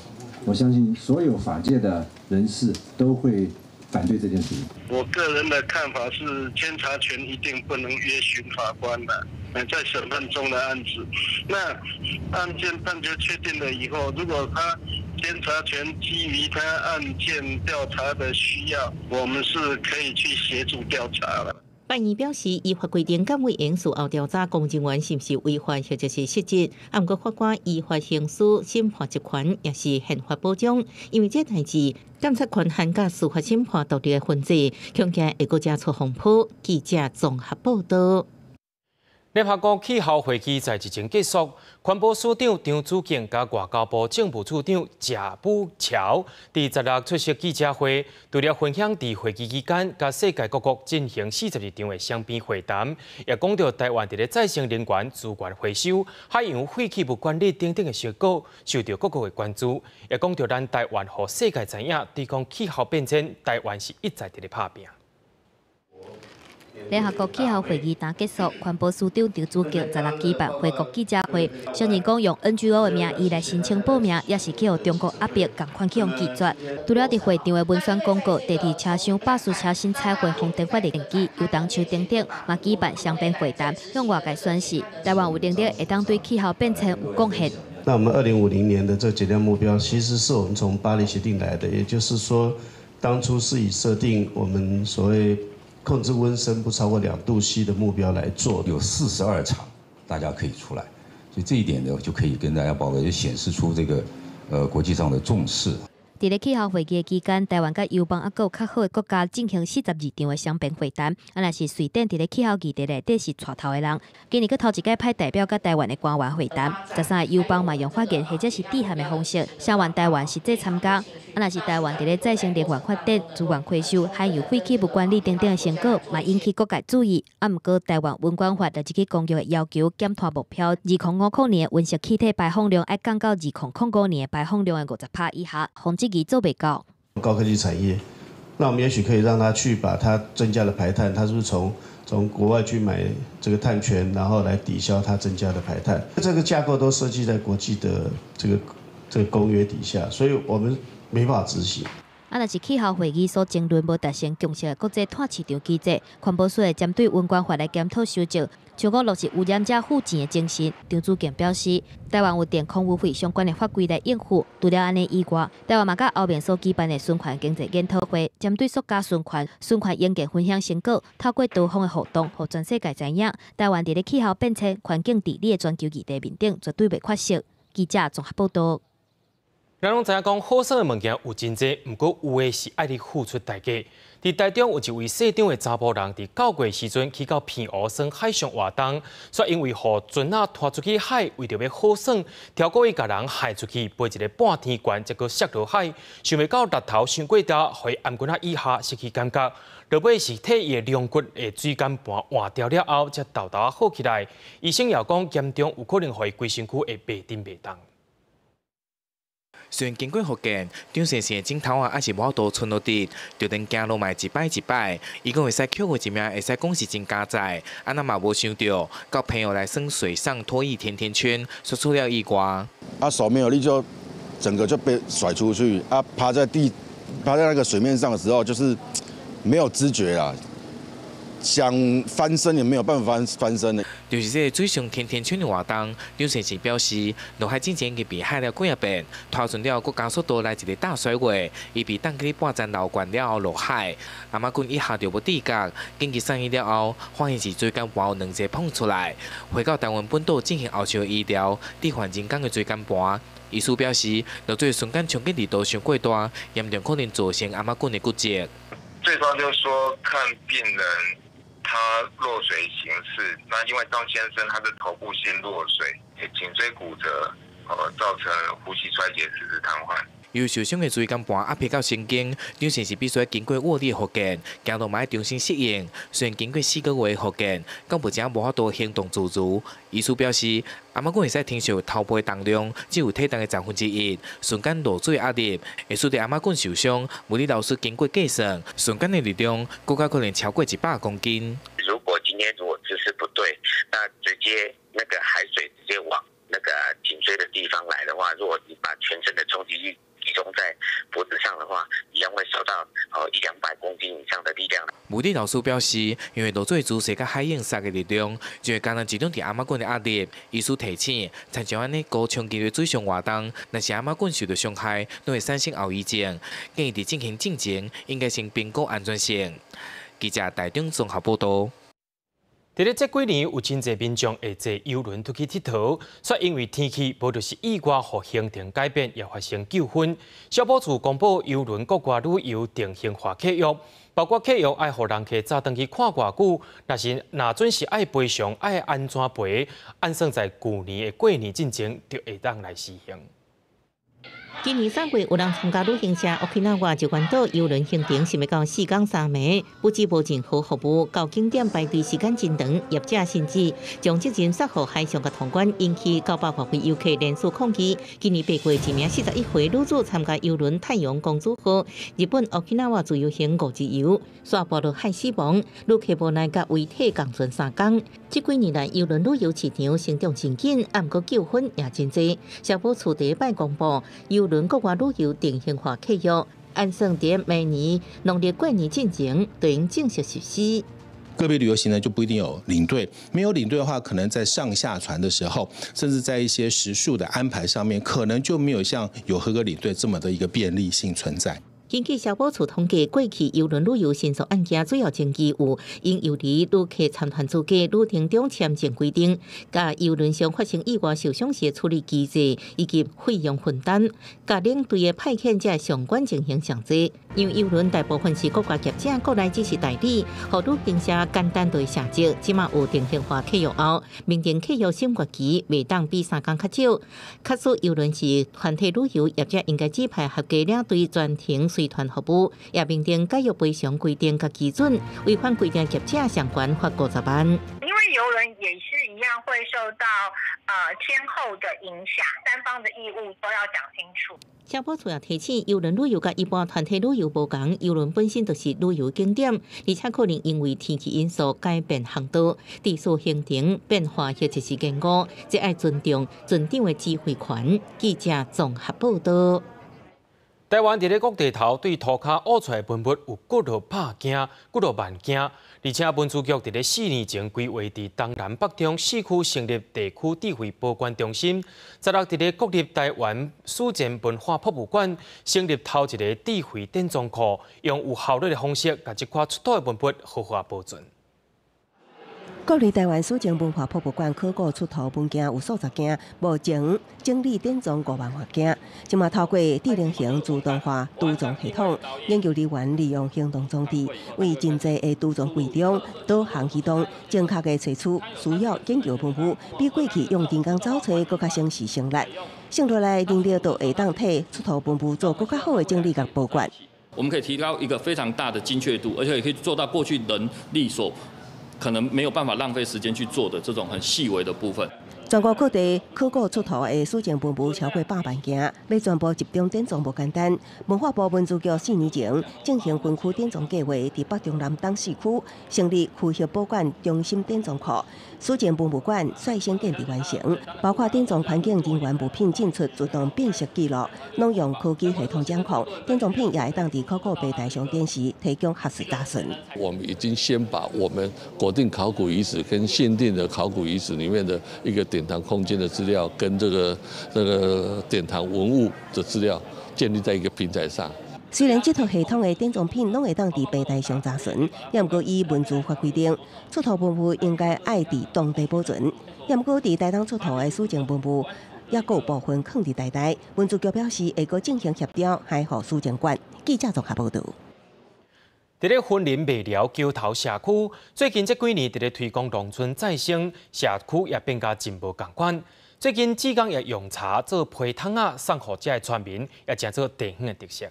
我相信所有法界的人士都会反对这件事情。我个人的看法是，监察权一定不能约询法官的。在审判中的案子，那案件判决确定了以后，如果他监察权基于他案件调查的需要，我们是可以去协助调查的。法院表示，依法规定，监委应事后调查公职员是不是违法或者是失职。不过，法官依法行使审判职权也是宪法保障，因为这代志监察权限甲司法审判独立的分际，恐惊会搁加出风波。记者综合报道。联合国气候会议在日前结束，环保署长张子敬甲外交部政务处长贾步桥伫16出席记者会，除了分享伫会议期间甲世界各国进行42场的双边会谈，也讲到台湾伫咧再生能源、资源回收、海洋废弃物管理等等的成果受到各国的关注，也讲到咱台湾互世界知影，对抗气候变迁，台湾是一再伫咧拍拼。联合国气候会议刚结束，环保署长张子敬16举办回国记者会，承认讲用 NGO 的名义来申请报名，也是去互中国压迫，共款去用拒绝。除了伫会场的文宣广告、地铁车厢、巴士车身彩绘风电发的电机、游荡树等等，嘛举办双边会谈，向外界宣示台湾有能力会当对气候变迁有贡献。那我们2050年的这减量目标，其实是我们从巴黎协定来的，也就是说，当初是以设定我们所谓控制温升不超过2°C的目标来做，有42场大家可以出来，所以这一点呢就可以跟大家报告，也显示出这个国际上的重视。伫咧气候会议期间，台湾甲友邦还有较好的国家进行42场的双边会谈。若是瑞典伫咧气候议题内底是带头的人，今年佮头一届派代表甲台湾的官员会谈。13个友邦嘛用发言或者是致函的方式，声援台湾实际参加。若是台湾伫咧再生能源发展、资源回收、海洋废弃物管理等等的成果，嘛引起各界注意。毋过，台湾温管法就即个公约的要求，减碳目标2050年的温室气体排放量要降到2005年的排放量的50%以下，防止做袂到。高科技产业，那我们也许可以让他去把它增加的排碳，他是不是从国外去买这个碳权，然后来抵消它增加的排碳？这个架构都设计在国际的这个公约底下，所以我们没办法执行。若是气候会议所争论无达成共识的国际碳市场机制，环保署会针对温管法来检讨修正，像讲落实污染者负钱的精神。张子敬表示，台湾有电空污费相关的法规来应付。除了安尼以外，台湾嘛甲后面所举办的循环经济研讨会，针对塑胶循环硬件分享成果，透过多方的活动，互全世界知影，台湾伫咧气候变迁、环境治理的全球议题面顶绝对袂缺席。记者综合报道。咱拢知影讲，好耍的物件有真济，毋过有诶是爱你付出代价。伫台中有一位细长的查甫人，伫9月时阵去到偏湖耍海上活动，却因为互船仔拖出去海，为着要好耍，超故意甲人害出去，飞一个半天悬，结果摔落海，想袂到日头伤过大，互颔骨仔以下失去感觉。落尾是体液龙骨的椎间盘换掉了后，才豆豆好起来。医生也讲严重有可能互伊规身躯会袂震袂动。虽然经过复健，张先生的镜头还是无法度存落地，就等行路嘛一摆一摆。伊讲会使捡回一命，会使讲是真加载。安那嘛无想到，到朋友来耍水上拖曳甜甜圈，说出了意外。手没有力就整个就被甩出去，趴在那个水面上的时候，就是没有知觉啦。想翻身也没有办法翻身的。就是这个水上甜甜圈的活动，张先生表示，落海之前佢被海了几啊遍，拖顺了国加速度来一个大甩尾，伊被当去半站楼管了后落海，阿妈棍一下就无知觉，紧急送医了后，发现是椎间盘有2节碰出来，回到台湾本岛进行后续医疗，罹患人工的椎间盘。医师表示，落水瞬间冲击力度伤过大，严重可能造成阿妈棍的骨折。最主要就是说看病人。他落水形势，那因为张先生他的头部先落水，颈椎骨折，造成呼吸衰竭、四肢瘫痪。由受伤的椎间盘压迫到神经，张先生必须经过卧力复健，行路嘛要重新适应。虽然经过4个月复健，到目前无法度行动自如。医师表示，阿妈佫会使承受头部的重量，只有体重的1/10，瞬间落水压力，会使得阿妈佫受伤。物理老师经过计算，瞬间的力量，更加可能超过100公斤。如果姿势不对，那直接那个海水直接往那个颈椎的地方来的话，如果你把全身的冲击力集中在脖子上的话，一样会受到100-200公斤以上的力量。物理老师表示，因为落水姿势甲海涌杀的力量，就会加人集中伫阿妈棍的压力。医师提醒，参像安尼高冲击的水上活动，若是阿妈棍受到伤害，都会产生后遗症。建议伫进行进前，应该先评估安全性。记者台中综合报道。伫咧这几年，有真侪民众会坐游轮出去佚佗，却因为天气无就是意外和行程改变，也发生纠纷。消保处公布游轮国外旅游定型化契约，包括契约爱互人客早登去看偌久，若准是爱赔偿，爱安怎赔？按算在去年的过年进前，就会当来实行。 今年3月，有人参加旅行社Okinawa就关岛游轮行程，是要到4天3夜，不止无任何服务，到景点排队时间真长，业者甚至将责任撒予海上嘅通关，引起900多位游客连续抗议。今年8月，一名41岁女子参加游轮太阳公主号日本 Okinawa 自由行5日游，刷爆落海死亡，旅客无奈甲遗体共存3天。这几年来，游轮旅游市场成长真紧，不过纠纷也真多。消保处第一摆公布游轮国外旅游定型化契约，按算伫明年农历过年进前就应正式实施。 个别旅游行呢就不一定有领队，没有领队的话，可能在上下船的时候，甚至在一些时数的安排上面，可能就没有像有合格领队这么的一个便利性存在。 根据消保处统计，过去游轮旅游申诉案件主要争议有因游离旅客参团资格、旅程中签证规定、甲游轮上发生意外受伤时处理机制以及费用分担、甲领队的派遣者相关情形上济。因为游轮大部分是国家业者国内只是代理，和旅行社简单对下接，即马有定型化契约后，明定契约审阅期未当比3天较少。假使游轮是团体旅游，业者应该指派合格领队专程随团服务，也明定解约赔偿规定及基准，违反规定业者相关罚50万。因为游轮也是一样会受到天候的影响，三方的义务都要讲清楚。 消保处也提醒，游轮旅游甲一般团体旅游无同，游轮本身就是旅游景点，而且可能因为天气因素改变航道，地数行程变化或就是延误，即爱尊重船长的指挥权。记者综合报道。 台湾伫咧各地头对涂骹挖出来文物有骨落怕惊、骨落慢惊，而且文资局伫咧4年前规划伫东南北中4区成立地区智慧保管中心，16伫咧国立台湾史前文化博物馆成立头一个智慧典藏库，用有效率的方式，把这块出土的文物好好保存。 国立台湾史前文化博物馆考古出土文件有数十件，目前整理典藏5万多件。即马透过智能型自动化图像系统，研究人员利用行动装置，为真侪的图像柜中导航系统，正确的找出需要研究文物，比过去用人工找找更加省时省力。省落来能力都会当替出土文物做更加好的整理及保管。我们可以提高一个非常大的精确度，而且也可以做到过去人力所 可能没有办法浪费时间去做的这种很细微的部分。全国各地考古出土的史前文物超过100万件，要全部集中典藏无简单。文化部文资局4年前进行分区典藏计划，伫北中南东4区成立区域保管中心典藏库，史前文物馆率先建立完成，包括典藏环境人员物品进出自动辨识记录，拢用科技系统掌控。典藏品也会当伫考古平台上展示，提供核实查询。我们已经先把我们国定考古遗址跟限定的考古遗址里面的一个典藏空间的资料，跟这个典藏文物的资料建立在一个平台上。虽然这套系统的典藏品拢会当伫平台上查询，也毋过依文资法规定，出土文物应该爱伫当地保存。也毋过伫台东出土的史前文物，也有部分放伫台台。文资局表示会搁进行协调，还予史前馆。记者综合报道。 伫咧云林麦寮桥头社区，最近这几年伫咧推广农村再生，社区也变甲真无共款。最近志工也用茶做皮桶啊，送互遮的村民，也成做地方的特色。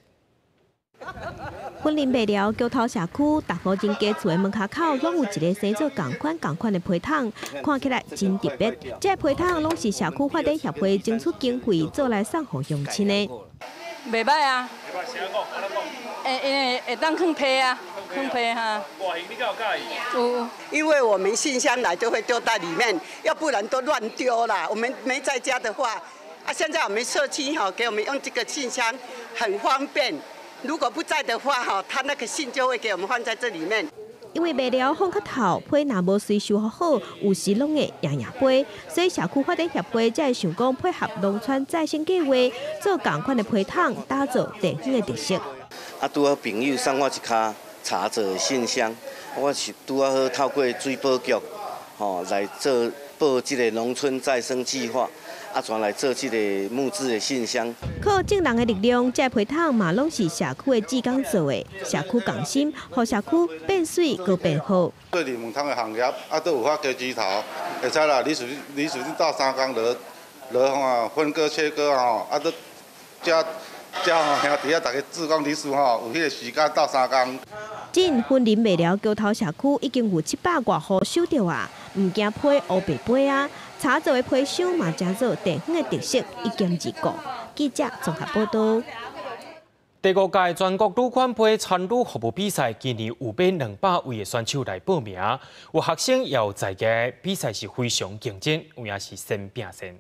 云林麦寮桥头社区，大附近家厝的门口口，拢有一个生做同款的皮桶，看起来真特别。这皮桶拢是社区发展协会争取经费做来送互乡亲的。袂歹啊！会当放批啊，放批哈。外形你敢有介意？有，因为我们信箱来就会丢在里面，要不然都乱丢啦。我们没在家的话，现在我们社区给我们用这个信箱很方便。如果不在的话他那个信就会给我们放在这里面。 因为卖了放较透，批若无随收好，有时拢会硬批，所以社区发展协会才会想讲配合农村再生计划，做同款的批桶，打造地方的特色。拄好朋友送我一卡茶座信箱，我是拄好透过水保局来做报这个农村再生计划，全来做这个木质的信箱。靠正人的力量，这批桶嘛拢是社区的志工做的，社区共心，让社区变水搁变好。做柠檬汤的行业，都有法加指头，会使啦。你随便到3工落分割切割都遮兄弟大家志工理事有迄个时间到3工。真分林未了桥头社区已经有700多户收到啊，唔惊批乌白批啊。茶做的批箱嘛，加做地方的特色，一兼二顾。记者综合报道。第5届全国女款杯参与服务比赛，今年有约200位的选手来报名，有学生也有在家，比赛是非常竞争，有影是先拼先。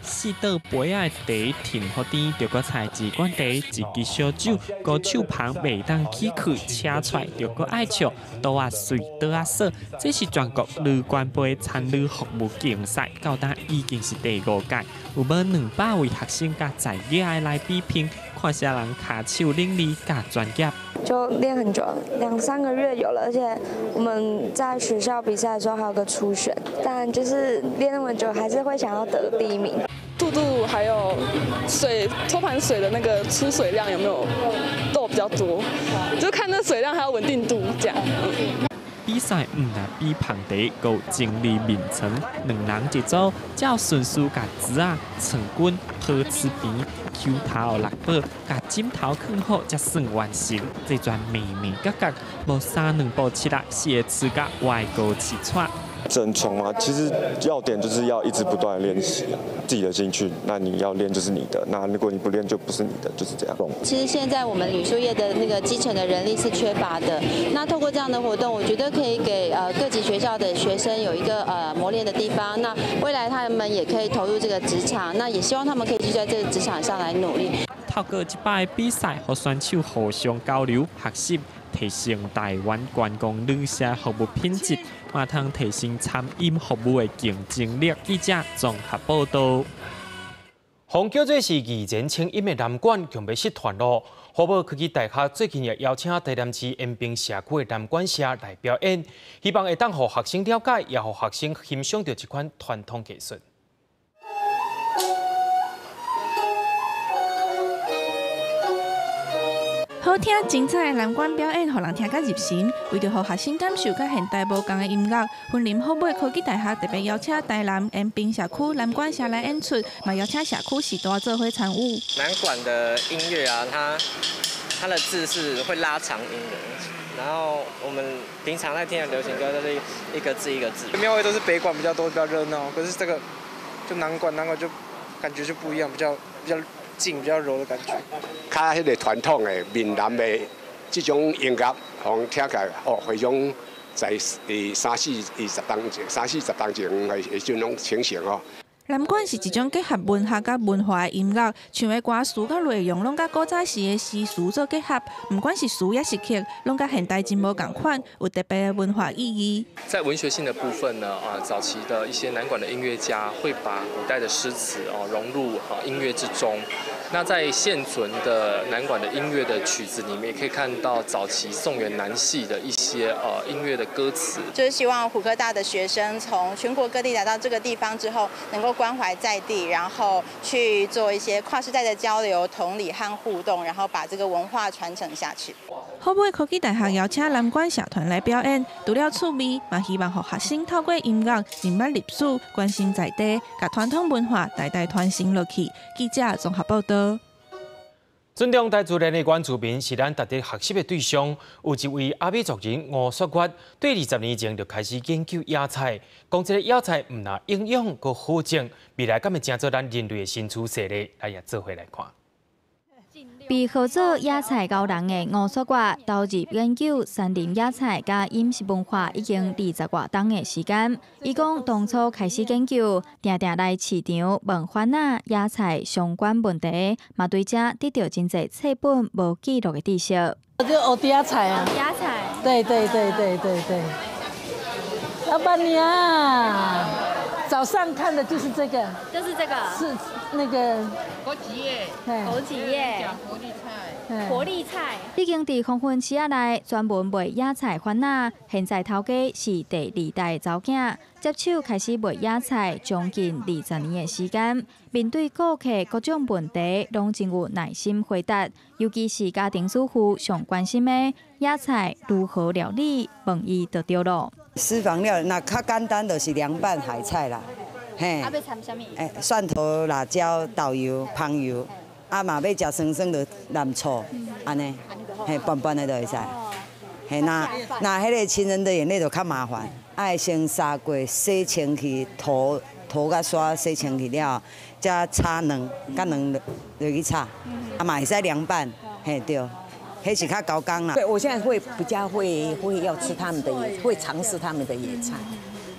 4道杯仔茶甜好甜，着个菜自管茶，一支烧酒，高手旁袂当起去，车出来着个爱笑，倒啊水，倒啊说，这是全国女冠杯参与服务竞赛，到今已经是第5届，有要200位学生甲在家来比拼，看啥人卡手伶俐甲专业。就练很久，2、3个月有了，而且我们在学校比赛的时候还有个初选，但就是练那么久，还是会想要得第1名。速度还有水托盘水的那个出水量有没有都比较多，就看那水量还有稳定度这样。比赛唔但比旁地，有精力面层，2人一组，照顺序甲子啊、成棍、好吃边、Q 头6宝，甲枕头放好，才算完成。这段美美角角，无3、2步7啊，写词甲外高起喘。整重嘛，其实要点就是要一直不断的练习自己的兴趣。那你要练就是你的，那如果你不练就不是你的，就是这样。其实现在我们旅宿业的那个基层的人力是缺乏的。那透过这样的活动，我觉得可以给各级学校的学生有一个磨练的地方。那未来他们也可以投入这个职场，那也希望他们可以继续在这个职场上来努力。透过这摆比赛，和选手互相交流学习。提升台湾观光旅社服务品质，也通提升餐饮服务的竞争力。记者综合报道。红叫做是2前清音的南管，将要失传咯。花博科技大学最近也邀请台南市延平社区的南管社来表演，希望会当让学生了解，也让学生欣赏到这款传统技术。好听精彩的南管表演，让人听甲入心。为着让学生感受甲现代无同的音乐，云林好美科技大学特别邀请台南延平社区南管社来演出，嘛邀请社区时代做伙参与。南管的音乐啊，它的字是会拉长音的，然后我们平常在听的流行歌都是一个字一个字。庙会都是北管比较多，比较热闹，可是这个就南管就感觉就不一样，比较静、比较柔的感觉。较迄个传统的闽南的这种音乐，互听起来非常在30-40当前的这种情形哦。南管是一种结合文学甲文化的音乐，唱的歌词甲内容拢甲古早时的诗词做结合，不管是词也是曲，拢甲现代真无共款，有特别的文化意义。在文学性的部分呢，早期的一些南管的音乐家会把古代的诗词融入音乐之中。那在现存的南管的音乐的曲子里面，也可以看到早期宋元南戏的一些音乐的歌词。就是希望虎科大的学生从全国各地来到这个地方之后，能够关怀在地，然后去做一些跨世代的交流、同理和互动，然后把这个文化传承下去。好美科技大学邀请南管社团来表演，除了趣味，嘛希望让学生透过音乐认捌历史、关心在地，把传统文化代代传承落去。记者综合报道。尊重大自然的原住民是咱值得学习的对象。有一位阿美族人吴雪月，对20年前就开始研究野菜，讲这个野菜唔但营养，佮好种，未来敢会成做咱人类的新趋势咧？来也做伙来看。被号做野菜高人的吴雪月，投入研究山林野菜甲饮食文化已经20多年的时间。伊讲当初开始研究，定定来市场问番仔野菜相关问题，嘛对这得到真侪册本无记录的知识。就学野菜啊。野菜。对。老板娘，早上看的就是这个，就是这个，是那个枸杞叶，枸杞叶，活力菜，活力菜。已经伫空军企业内专门卖野菜番仔，现在头家是第2代查某囝，接手开始卖野菜将近20年的时间。面对顾客各种问题，拢真有耐心回答。尤其是家庭主妇上关心的野菜如何料理，问伊就对了。私房料那较简单就是凉拌海菜啦，嘿。要掺什么？蒜头、辣椒、豆油、香油，嘛要食酸酸的蓝醋，安尼，拌拌的就会使。嘿，那迄个情人的眼泪就较麻烦，爱先杀过洗清去涂甲刷洗清去了，再炒卵，甲卵落去炒，嘛会使凉拌，嘿对。 黑是较高纲啦。对，我现在比较会要吃他们的会尝试他们的野菜，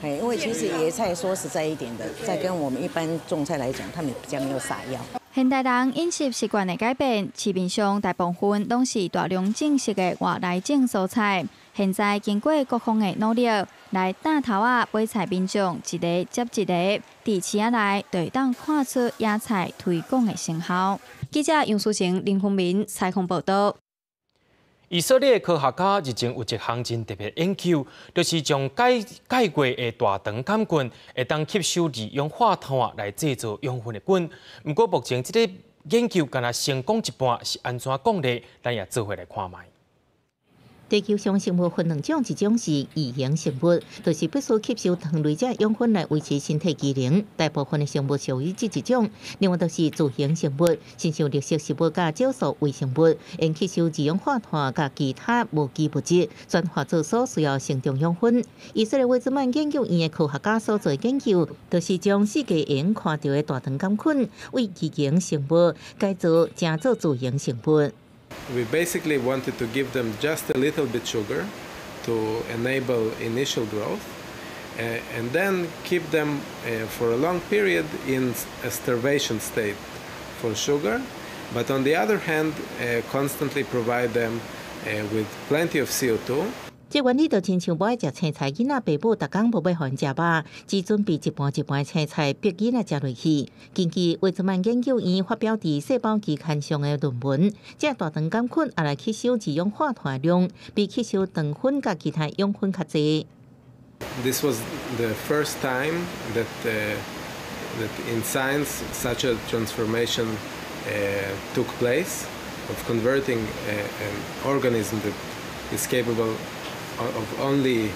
因为其实野菜说实在一点的，在跟我们一般种菜来讲，他们比较没有撒药。现代人饮食习惯的改变，市面上大部分拢是大量种植的外来种蔬菜。现在经过各方的努力，来带头买菜民众一个接一个，伫市内就当看出野菜推广的成效。记者杨淑成、林凤明采访报道。 以色列科学家日前有一项真特别研究，就是将解过的大肠杆菌会当吸收二氧化碳来制造养分的菌。不过目前这个研究敢若成功一半，是安怎讲呢？咱也做伙来看卖。 地球上生物分两种，一种是异形生物，就是必须吸收糖类这养分来维持身体机能。大部分的生物属于这一种。另外，就是自形生物，亲像绿色食物甲少数微生物，因吸收二氧化碳甲其他无机物质，转化做所需要成长养分。以色列威兹曼研究院的科学家所做研究，就是将世界会用看到的大肠杆菌为异形生物改造成做自形生物。 We basically wanted to give them just a little bit sugar to enable initial growth, and then keep them for a long period in a starvation state for sugar, but on the other hand, constantly provide them with plenty of CO2. 这原理就亲像不爱食青菜，囡仔爸母逐工无要互因食饱，只准备一盘一盘青菜逼囡仔食落去。根据威兹曼研究院发表伫细胞期刊上的论文，这大肠杆菌也来吸收二氧化碳量，比吸收糖分甲其他养分较济。This was the first time that in science such a transformation took place of converting an organism that is capable of only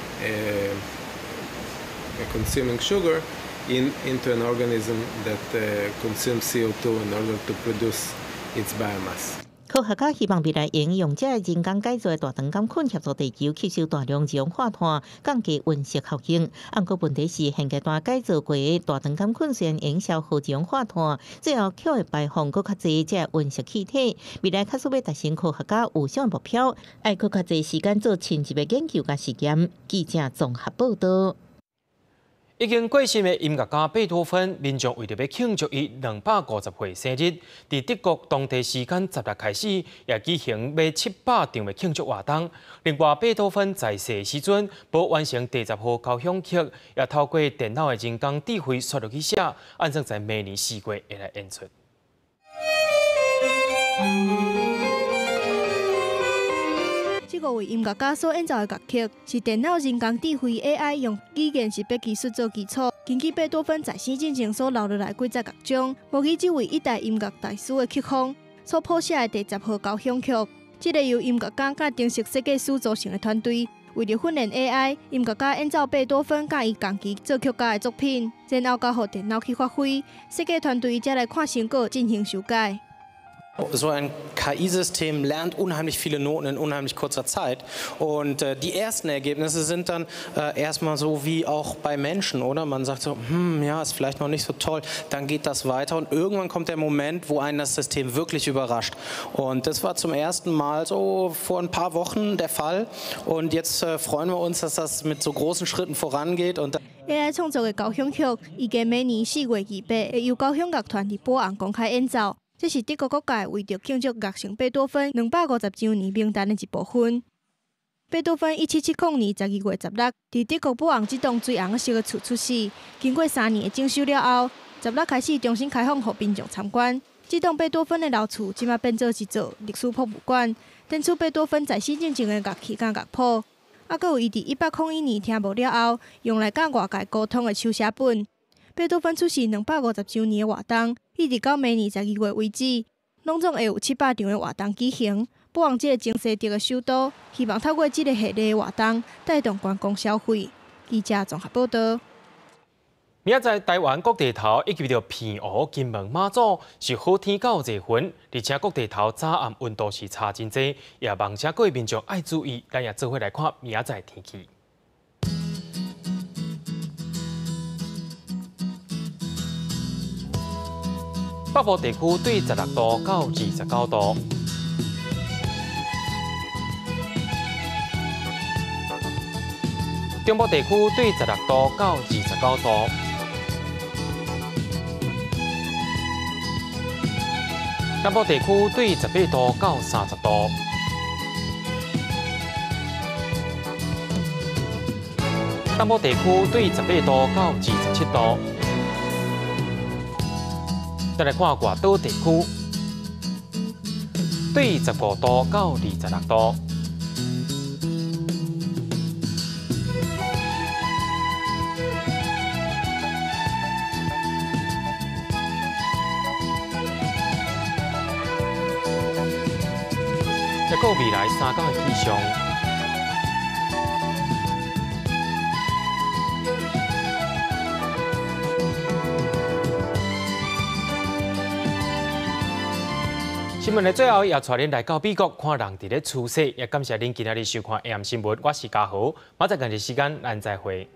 consuming sugar into an organism that consumes CO2 in order to produce its biomass. 科学家希望未来应用这人工改造的大肠杆菌协助地球吸收大量二氧化碳，降低温室效应。不过问题是，现阶段改造过的大肠杆菌虽然能消耗二氧化碳，最后却会排放更较侪这温室气体。未来确实要达成科学家有上目标，要更较侪时间做深入的研究甲实验。记者综合报道。 已经过世的音乐家贝多芬，民众为着要庆祝伊250岁生日，伫德国当地时间10日开始，也举行约700场的庆祝活动。另外，贝多芬在世时阵，无完成第10号交响曲，也透过电脑的人工智慧刷落去写，按算在明年4月会来演出。 这个为音乐家所演奏的乐曲，是电脑人工智慧 AI 用语言识别技术做基础，根据贝多芬在生进前所留落来几则乐章，模拟这位一代音乐大师的曲风所谱写的第10号交响曲。这个由音乐家甲定识设计师组成的团队，为了训练 AI， 音乐家演奏贝多芬甲伊同期作曲家的作品，然后交予电脑去发挥。设计团队才来看成果进行修改。 So ein KI-System lernt unheimlich viele Noten in unheimlich kurzer Zeit. Und die ersten Ergebnisse sind dann erstmal so wie auch bei Menschen, oder? Man sagt so, ja, ist vielleicht noch nicht so toll. Dann geht das weiter und irgendwann kommt der Moment, wo einen das System wirklich überrascht. Und das war zum ersten Mal so vor ein paar Wochen der Fall. Und jetzt freuen wir uns, dass das mit so großen Schritten vorangeht. Und AI 创作的交响曲，预计明年4月28会由交响乐团伫波昂公开演奏。 这是德国各界为着庆祝乐圣贝多芬250周年名单的一部分。贝贝多芬1770年12月16日，伫德国布昂这栋最红色的厝出世。经过3年的整修了后，16日开始重新开放予民众参观。这栋贝多芬的老厝，即马变做一座历史博物馆，展出贝多芬在世进前的乐器甲乐谱，还佫有伊伫1801年听无了后，用来教外界沟通的手写本。贝多芬出世250周年的活动，一直到明年12月为止，拢总会有700场的活动举行。布昂这个前西德的首都，希望透过这个系列的活动，带动观光消费。记者综合报道。明仔载台湾各地头以及着澎湖、金门、马祖是好天到热云，而且各地头早暗温度是差真济，也望请各位民众爱注意。咱也做伙来看明仔载天气。北部地区对16度到29度。中部地区对16度到29度，南部地区对18度到30度，南部地区对18度到27度。再来看外岛地区，对15度到26度。再到未来3天的气象，新闻的最后也带恁来到美国看人伫咧趋势，也感谢恁今仔日收看 AM 新闻，我是嘉豪，马上同一时间咱再会。